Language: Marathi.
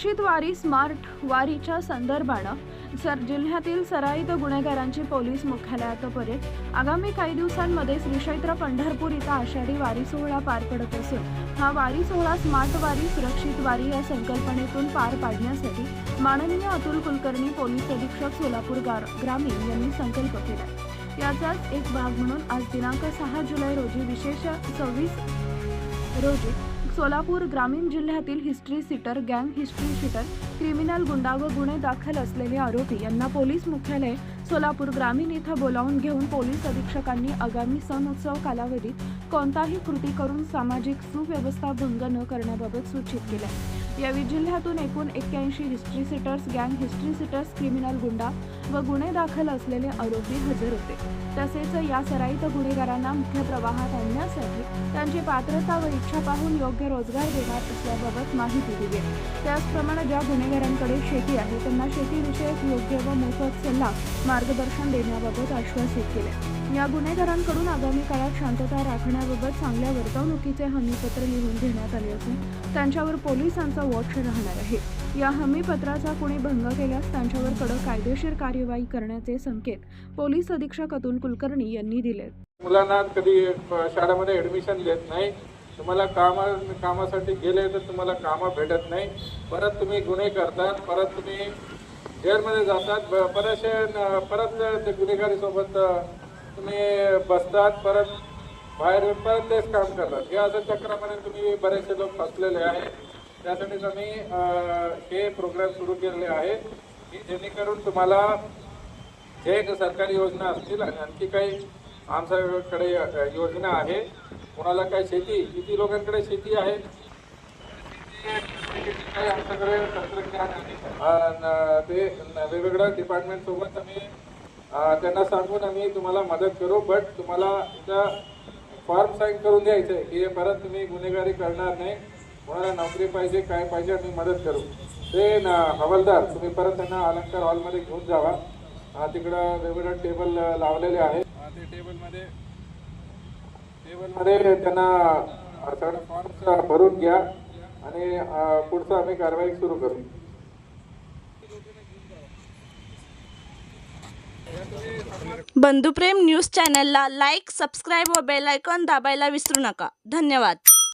सुरक्षित वारी स्मार्ट वारीच्या संदर्भानं जिल्ह्यातील सराईत गुन्हेगारांची पोलीस मुख्यालयात परेड। आगामी काही दिवसांमध्ये श्री क्षेत्र पंढरपूर इथं आषाढी वारी सोहळा पार पडत असून हा वारी सोहळा स्मार्ट वारी सुरक्षित वारी या संकल्पनेतून पार पाडण्यासाठी माननीय अतुल कुलकर्णी पोलीस अधीक्षक सोलापूर ग्रामीण यांनी संकल्प केला। याचाच एक भाग म्हणून आज दिनांक 6 जुलै रोजी विशेष 26 रोजी सोलापूर ग्रामीण जिल्ह्यातील हिस्ट्री सीटर गँग हिस्ट्री सीटर क्रिमिनल गुंडा व गुन्हे दाखल असलेले आरोपी यांना पोलीस मुख्यालय सोलापूर ग्रामीण इथं बोलावून घेऊन पोलीस अधीक्षकांनी आगामी सण उत्सव कालावधीत कोणताही कृती करून सामाजिक सुव्यवस्था भंग न करण्याबाबत सूचित केले। यावेळी जिल्ह्यातून एकूण 81 हिस्ट्री सीटर्स गँग हिस्ट्री सीटर्स क्रिमिनल गुंडा व गुन्हे दाखल असलेले आरोपी हजर होते। तसेच या सराईत गुन्हेगारांना मुख्य प्रवाहात आणण्यासाठी त्यांची पात्रता व इच्छा पाहून योग्य रोजगार देणार असल्याबाबत माहिती दिली। त्याचप्रमाणे ज्या गुन्हेगारांकडे शेती आहे त्यांना शेतीविषयक योग्य व मोफत सल्ला मार्गदर्शन देण्याबाबत आश्वासित केले। या गुन्हेगारांकडून आगामी काळात शांतता राखण्याबाबत चांगल्या वर्तवणुकीचे हमीपत्र लिहून घेण्यात आले असून त्यांच्यावर पोलिसांचा वॉच राहणार आहे। या हमीपत्राचा कोणी भंग केल्यास त्यांच्यावर कडक कायदेशीर कार्यवाही करण्याचे संकेत पोलीस अधीक्षक अतुल कुलकर्णी यांनी दिले। मुलांना कधी शाळेमध्ये ऍडमिशन देत नाही, तुम्हाला कामासाठी गेले तर तुम्हाला काम भेटत नाही, परत तुम्ही गुन्हे करतात, परत तुम्ही जेलमध्ये जातात, परत ते गुन्हेगारी सोबत तुम्ही बसतात, परत बाहेर येऊन परत तेच काम करतात। हे असं चक्रामध्ये तुम्ही बरेचसे लोक फसलेले आहेत। त्यासाठीच आम्ही हे प्रोग्राम सुरू केलेले आहे की जेणेकरून तुम्हाला जे सरकारी योजना असतील आणि आणखी काही आमच्याकडे योजना आहे, कोणाला काही शेती किती लोकांकडे शेती आहे, आमच्याकडे तंत्रज्ञान ते वेगवेगळ्या डिपार्टमेंट सोबत आम्ही त्यांना सांगून आम्ही तुम्हाला मदत करू। बट तुम्हाला इथं फॉर्म साईन करून द्यायचं आहे की परत तुम्ही गुन्हेगारी करणार नाही, कोणाला नोकरी पाहिजे काय पाहिजे आम्ही मदत करू। ते हवालदार तुम्ही परत त्यांना अलंकार हॉलमध्ये घेऊन जावा, तिकडं वेगवेगळे टेबल लावलेले आहेत, ते टेबलमध्ये त्यांना सगळं फॉर्म भरून घ्या आणि पुढचं आम्ही कारवाई सुरू करू। बंधुप्रेम न्यूज चॅनलला लाईक, सबस्क्राईब व बेल आयकॉन दाबायला विसरू नका। धन्यवाद।